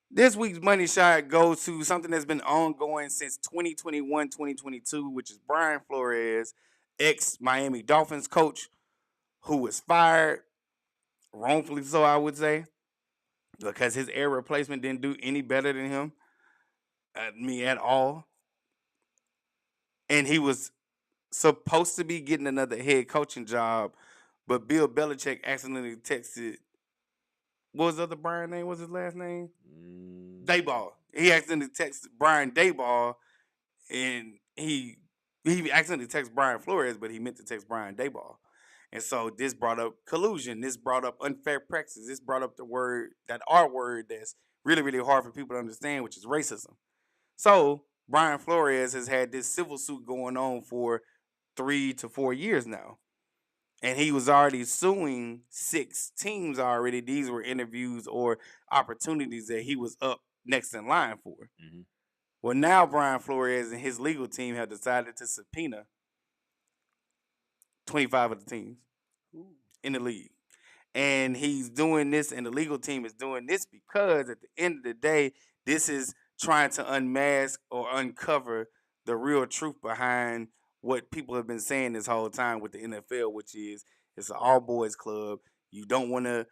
this week's money shot goes to something that's been ongoing since 2021, 2022, which is Brian Flores, ex-Miami Dolphins coach, who was fired, wrongfully so, I would say, because his air replacement didn't do any better than him, at all. And he was supposed to be getting another head coaching job, but Bill Belichick accidentally texted. What was the other Brian name? What's his last name? Dayball. He accidentally texted Brian Dayball, and he accidentally texted Brian Flores, but he meant to text Brian Dayball. And so this brought up collusion. This brought up unfair practice. This brought up that R word that's really, really hard for people to understand, which is racism. So Brian Flores has had this civil suit going on for 3 to 4 years now. And he was already suing 6 teams already. These were interviews or opportunities that he was up next in line for. Mm-hmm. Well, now Brian Flores and his legal team have decided to subpoena 25 of the teams in the league. And he's doing this, and the legal team is doing this because at the end of the day, this is trying to unmask or uncover the real truth behind what people have been saying this whole time with the NFL, which is it's an all-boys club. You don't want to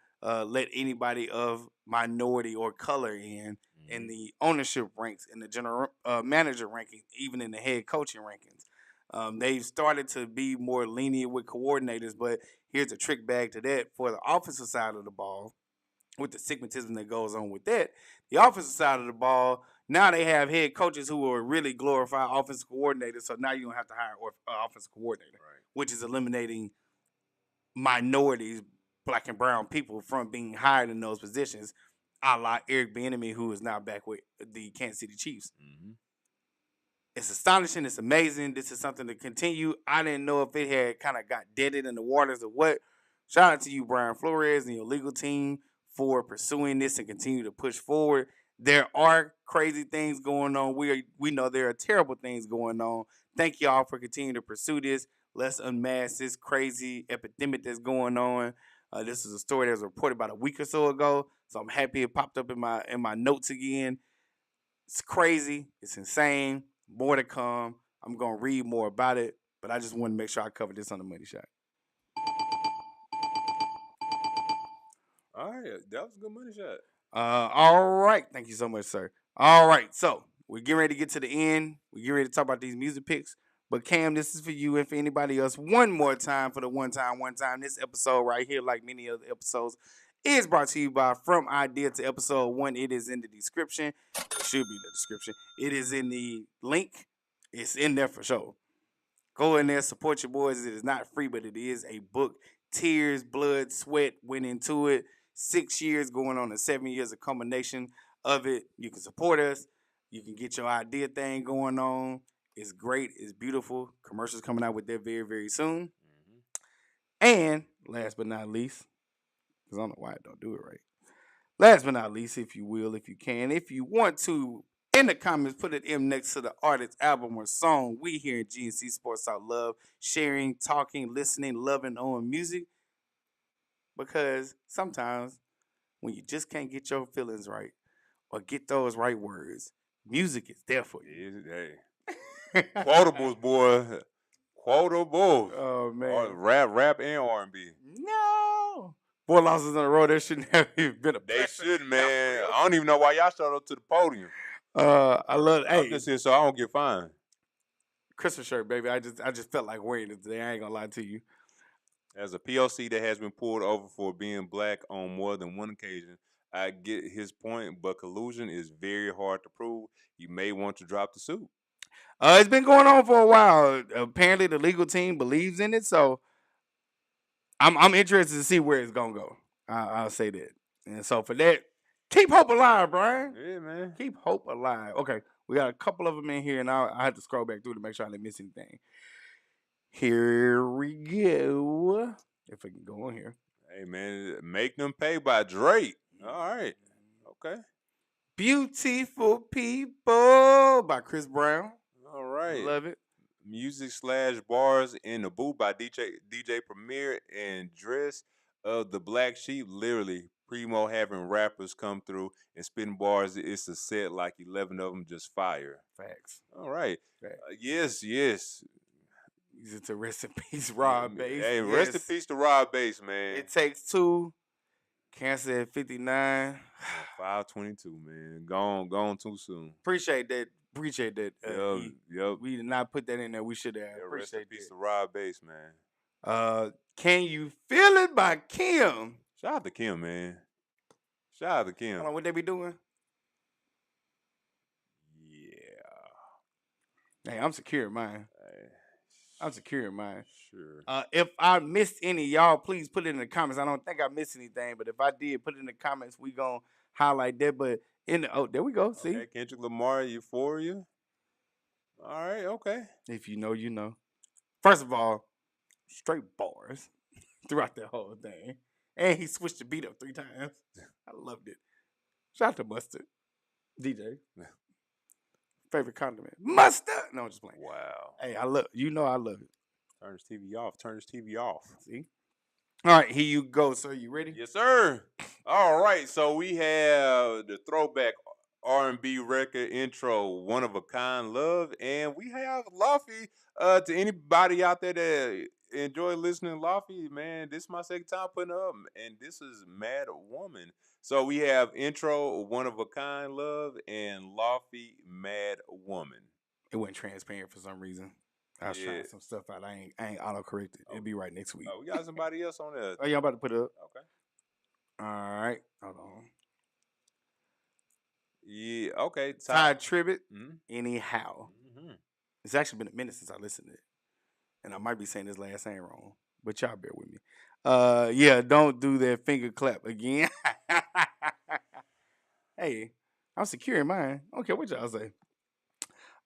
let anybody of minority or color in the ownership ranks, in the general manager rankings, even in the head coaching rankings. They've started to be more lenient with coordinators, but here's a trick bag to that for the offensive side of the ball, with the stigmatism that goes on with that. The offensive side of the ball, now they have head coaches who are really glorified offensive coordinators, so now you don't have to hire an offensive coordinator, right, which is eliminating minorities, black and brown people, from being hired in those positions, a la Eric Bieniemy, who is now back with the Kansas City Chiefs. Mm-hmm. It's astonishing. It's amazing. This is something to continue. I didn't know if it had kind of got deaded in the waters or what. Shout out to you, Brian Flores, and your legal team for pursuing this and continue to push forward. There are crazy things going on. We know there are terrible things going on. Thank y'all for continuing to pursue this. Let's unmask this crazy epidemic that's going on. This is a story that was reported about a week or so ago, so I'm happy it popped up in my notes again. It's crazy. It's insane. More to come. I'm going to read more about it, but I just want to make sure I cover this on the Money Shot.
All right, that was a good money shot.
All right. Thank you so much, sir. All right, so we're getting ready to get to the end. We're getting ready to talk about these music picks. But Cam, this is for you and for anybody else. One more time for the one time. This episode right here, like many other episodes, is brought to you by From Idea to Episode 1. It is in the description. It should be in the description. It is in the link. It's in there for sure. Go in there, support your boys. It is not free, but it is a book. Tears, blood, sweat went into it. 6 years going on to 7 years, a combination of it. You can support us. You can get your idea thing going on. It's great. It's beautiful. Commercials coming out with that very, very soon. Mm-hmm. And last but not least, because I don't know why I don't do it right. Last but not least, if you will, if you can, if you want to, in the comments, put an M next to the artist, album, or song. We here at GNC Sports Talk love sharing, talking, listening, loving on music. Because sometimes when you just can't get your feelings right or get those right words, music is there for you.
Hey. Quotables, boy. Quotables.
Oh, man.
Rap and R&B.
No. 4 losses in a row, that shouldn't have even been a
They shouldn't, man. I don't even know why y'all showed up to the podium.
I love it.
I'm just here so I don't get fined.
Christmas shirt, baby. I just felt like wearing it today. I ain't gonna lie to you.
As a POC that has been pulled over for being black on more than one occasion, I get his point, but collusion is very hard to prove. You may want to drop the suit.
It's been going on for a while. Apparently, the legal team believes in it, so I'm interested to see where it's gonna go. I'll say that. And so for that, keep hope alive, Brian.
Yeah, man.
Keep hope alive. Okay, we got a couple of them in here, and I had to scroll back through to make sure I didn't miss anything. Here we go. If I can go on here.
Hey, man, Make Them Pay by Drake. All right. Okay.
Beautiful People by Chris Brown.
All right.
Love it.
Music/bars in the Booth by DJ Premier and Dress of the Black Sheep. Literally, Primo having rappers come through and spitting bars. It's a set like 11 of them just fire.
Facts.
All right.
Facts.
Yes.
Is it to rest in peace, Rob Bass?
Hey, rest in peace to Rob Bass, man.
It Takes Two. Cancer at 59.
522, man. Gone too soon.
Appreciate that.
Yep.
We did not put that in there. We should have.
Yeah, rest
Appreciate
in peace to Rob Bass, man.
Can You Feel It by Kim.
Shout out to Kim, man. Shout out to Kim.
Hold on, what they be doing?
Yeah.
Hey, I'm secure in mine. I'm secure in mine.
Sure.
If I missed any, y'all please put it in the comments. I don't think I missed anything, but if I did, put it in the comments. We gonna highlight that. But there we go. See,
okay, Kendrick Lamar, Euphoria. All right, okay.
If you know, you know. First of all, straight bars throughout that whole thing, and he switched the beat up 3 times. I loved it. Shout out to Mustard, DJ. Favorite condiment, mustard. No, I'm just playing.
Wow.
Hey, I love it.
Turn his TV off.
See? All right, here you go, sir. You ready?
Yes, sir. All right, so we have the throwback R&B record intro, One of a Kind Love, and we have Lofty. To anybody out there that enjoy listening to Lofty, man, this is my second time putting it up, and this is Mad Woman. So we have intro, One of a Kind Love, and Lofty, Mad Woman.
It wasn't transparent for some reason. I was trying some stuff out. I ain't auto-corrected. It'll be right next week.
Oh, we got somebody else on there.
Oh, y'all about to put it up?
Okay.
All right. Hold on.
Yeah, okay.
Ty Tribbett,
Mm-hmm.
Anyhow. Mm-hmm. It's actually been a minute since I listened to it. And I might be saying this last name wrong, but y'all bear with me. Yeah, don't do that finger clap again. Hey, I'm secure in mine. I don't care what y'all say.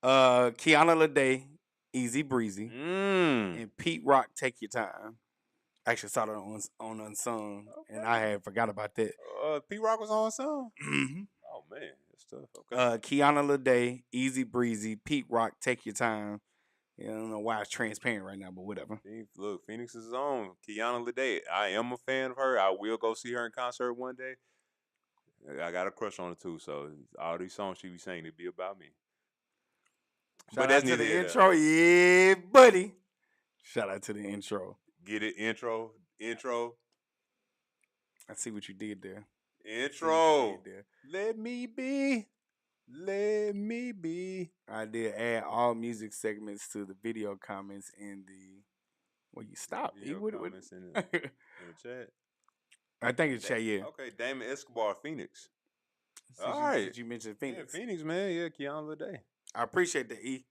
Kiana Lede, Easy Breezy. And Pete Rock, Take Your Time. I actually saw that on Unsung, and I had forgot about that.
Pete Rock was on Unsung?
Mm-hmm.
Oh, man. That's tough. Okay.
Kiana Lede, Easy Breezy, Pete Rock, Take Your Time. Yeah, I don't know why it's transparent right now, but whatever.
Look, Phoenix is on. Kiana Lede. I am a fan of her. I will go see her in concert one day. I got a crush on her, too, so all these songs she be singing, it be about me.
Shout out to the intro. Yeah, buddy. Shout out to the intro.
Get it? Intro.
I see what you did there.
Intro. Let me be.
I did add all music segments to the video comments in the. Well, you stopped.
Comments in the chat.
I think it's chat. Yeah.
Okay, Damon Escobar, Phoenix.
All right. Since you mentioned Phoenix.
Yeah, Phoenix, man. Yeah, Kiana Lede.
I appreciate that, E.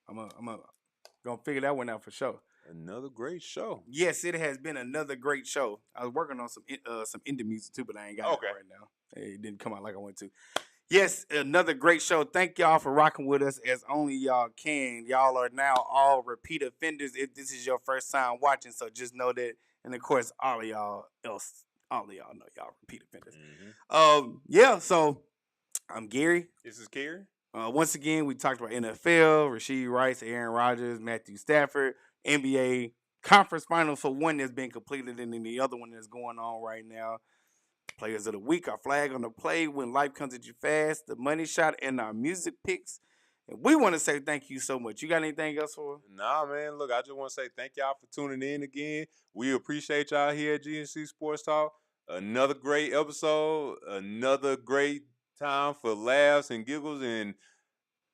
I'm gonna figure that one out for sure.
Another great show.
Yes, it has been another great show. I was working on some indie music too, but I ain't got it right now. It didn't come out like I wanted to. Yes, another great show. Thank y'all for rocking with us as only y'all can. Y'all are now all repeat offenders if this is your first time watching, so just know that. And of course, all of y'all know y'all repeat offenders. Mm-hmm. Yeah, so I'm Gary.
This is Gary.
Once again, we talked about NFL, Rashee Rice, Aaron Rodgers, Matthew Stafford, NBA conference finals for one that's been completed, and then the other one that's going on right now. Players of the week, our flag on the play, when life comes at you fast, the money shot, and our music picks. And we want to say thank you so much. You got anything else for us?
Nah, man. Look, I just want to say thank y'all for tuning in again. We appreciate y'all here at GNC Sports Talk. Another great episode, another great time for laughs and giggles and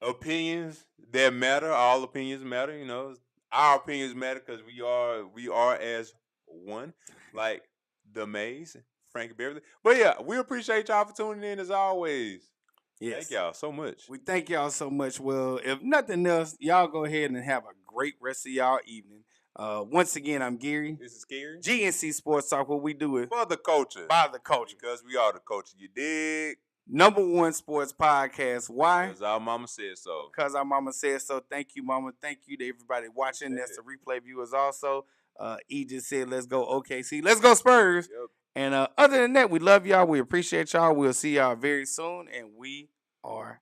opinions that matter. All opinions matter, you know. Our opinions matter because we are as one, like the Maze, Frankie Beverly. But yeah, we appreciate y'all for tuning in as always. Yes. Thank y'all so much.
We thank y'all so much. Well, if nothing else, y'all go ahead and have a great rest of y'all evening. Once again, I'm Gary.
This is Gary.
GNC Sports Talk, what we do it
for the culture.
By the culture.
Because we are the culture. You dig?
#1 sports podcast. Why?
Because our mama said so.
Because our mama said so. Thank you, mama. Thank you to everybody watching. That's the replay viewers also. E just said, let's go OKC. Let's go Spurs.
Yep.
And other than that, we love y'all. We appreciate y'all. We'll see y'all very soon. And we are